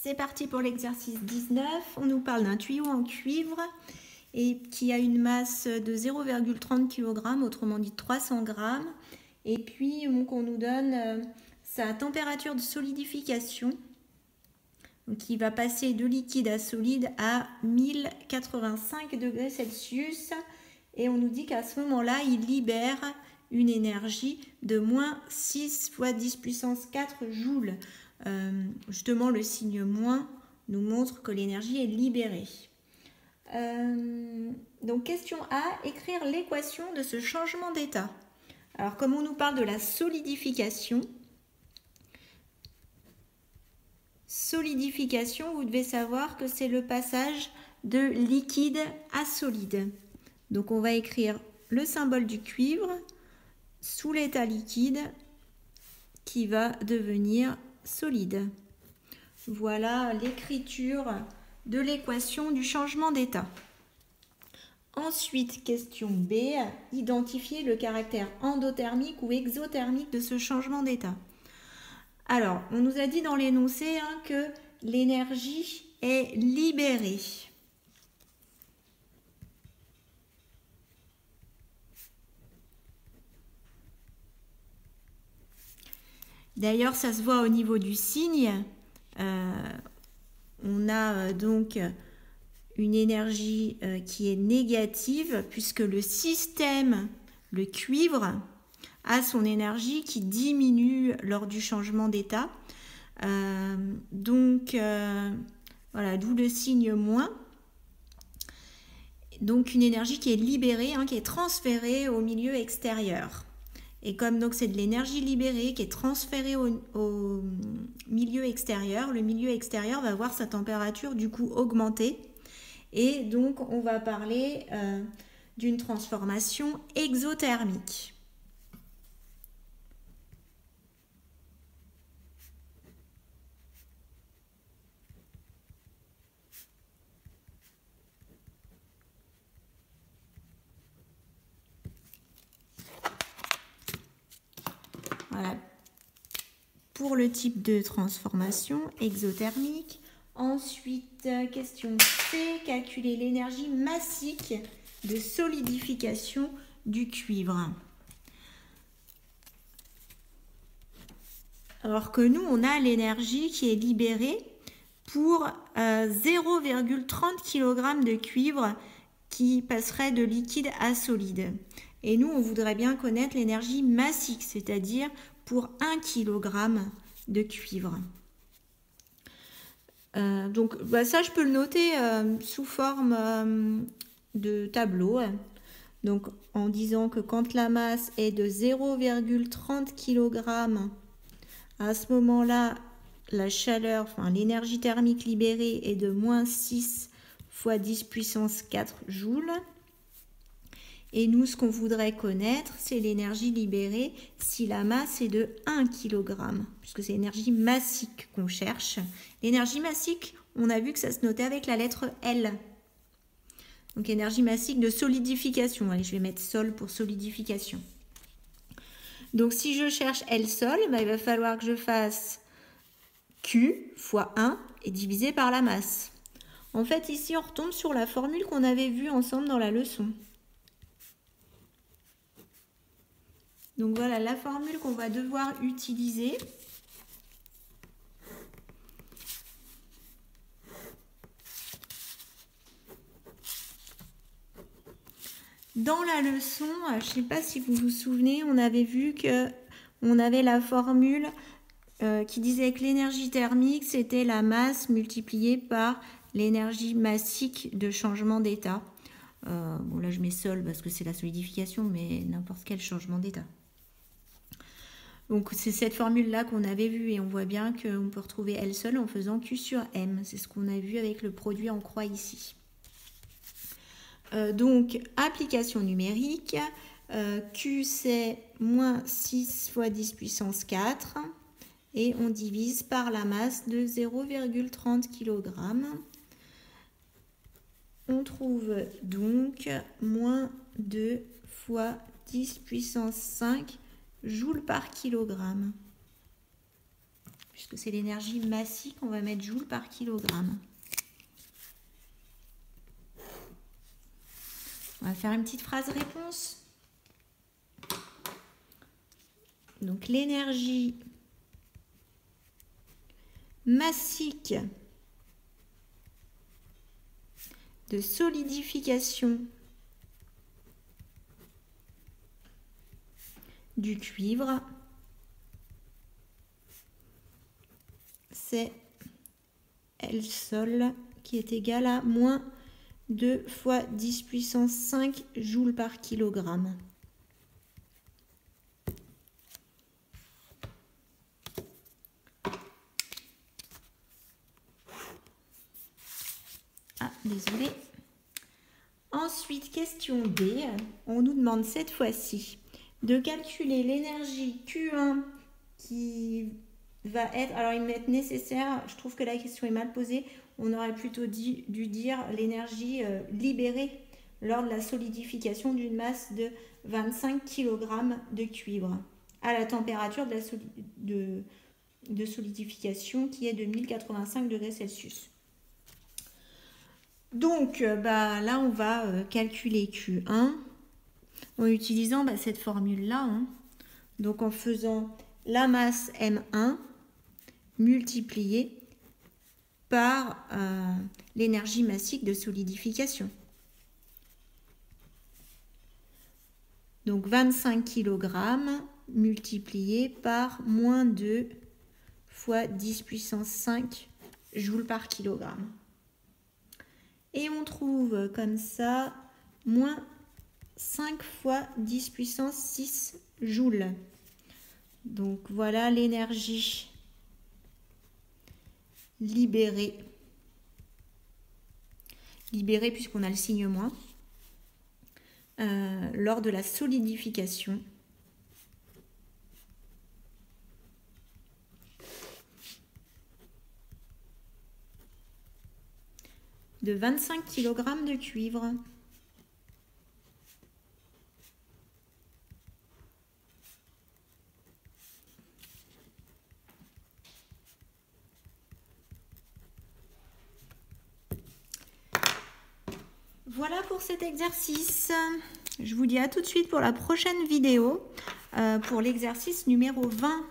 C'est parti pour l'exercice 19. On nous parle d'un tuyau en cuivre et qui a une masse de 0,30 kg, autrement dit 300 g. Et puis donc, on nous donne sa température de solidification, donc, qui va passer de liquide à solide à 1085 degrés Celsius. Et on nous dit qu'à ce moment-là, il libère une énergie de moins 6 fois 10 puissance 4 joules. Justement, le signe moins nous montre que l'énergie est libérée. Donc, question A, écrire l'équation de ce changement d'état. Alors, comme on nous parle de la solidification, vous devez savoir que c'est le passage de liquide à solide. Donc, on va écrire le symbole du cuivre sous l'état liquide qui va devenir solide. Voilà l'écriture de l'équation du changement d'état. Ensuite, question B, identifier le caractère endothermique ou exothermique de ce changement d'état. Alors, on nous a dit dans l'énoncé que l'énergie est libérée. D'ailleurs, ça se voit au niveau du signe. On a donc une énergie qui est négative puisque le système, le cuivre, a son énergie qui diminue lors du changement d'état. Voilà, d'où le signe moins. Donc une énergie qui est libérée, qui est transférée au milieu extérieur. Et comme donc c'est de l'énergie libérée qui est transférée au milieu extérieur, le milieu extérieur va voir sa température du coup augmenter. Et donc on va parler d'une transformation exothermique. Voilà, pour le type de transformation exothermique. Ensuite, question C, calculer l'énergie massique de solidification du cuivre. Alors que nous, on a l'énergie qui est libérée pour 0,30 kg de cuivre qui passerait de liquide à solide. Et nous, on voudrait bien connaître l'énergie massique, c'est-à-dire pour 1 kg de cuivre. Donc, ça, je peux le noter sous forme de tableau. Donc, en disant que quand la masse est de 0,30 kg, à ce moment-là, la chaleur, l'énergie thermique libérée est de moins 6 fois 10 puissance 4 joules. Et nous, ce qu'on voudrait connaître, c'est l'énergie libérée si la masse est de 1 kg, puisque c'est l'énergie massique qu'on cherche. L'énergie massique, on a vu que ça se notait avec la lettre L. Donc, énergie massique de solidification. Allez, je vais mettre sol pour solidification. Donc, si je cherche L sol, il va falloir que je fasse Q fois 1 et divisé par la masse. En fait, ici, on retombe sur la formule qu'on avait vue ensemble dans la leçon. Donc voilà la formule qu'on va devoir utiliser. Dans la leçon, je ne sais pas si vous vous souvenez, on avait vu qu'on avait la formule qui disait que l'énergie thermique, c'était la masse multipliée par l'énergie massique de changement d'état. Bon, là, je mets sol parce que c'est la solidification, mais n'importe quel changement d'état. Donc, c'est cette formule-là qu'on avait vue et on voit bien qu'on peut retrouver L sol en faisant Q sur M. C'est ce qu'on a vu avec le produit en croix ici. Donc, application numérique. Q, c'est moins 6 fois 10 puissance 4. Et on divise par la masse de 0,30 kg. On trouve donc moins 2 fois 10 puissance 5 joules par kilogramme. puisque c'est l'énergie massique, on va mettre joule par kilogramme. On va faire une petite phrase réponse. Donc l'énergie massique de solidification du cuivre, c'est L sol qui est égal à moins 2 fois 10 puissance 5 joules par kilogramme. Ah, désolé. Ensuite, question D, on nous demande cette fois-ci de calculer l'énergie Q1 qui va être, alors ils mettent nécessaire, je trouve que la question est mal posée, on aurait plutôt dû dire l'énergie libérée lors de la solidification d'une masse de 25 kg de cuivre à la température de solidification qui est de 1085 degrés Celsius. Donc là on va calculer Q1 en utilisant cette formule-là. Donc en faisant la masse M1 multipliée par l'énergie massique de solidification. Donc 25 kg multiplié par moins 2 fois 10 puissance 5 joules par kilogramme. Et on trouve comme ça moins 5 fois 10 puissance 6 joules. Donc voilà l'énergie libérée. Libérée puisqu'on a le signe moins. Lors de la solidification de 25 kg de cuivre. Voilà pour cet exercice. Je vous dis à tout de suite pour la prochaine vidéo, pour l'exercice numéro 20.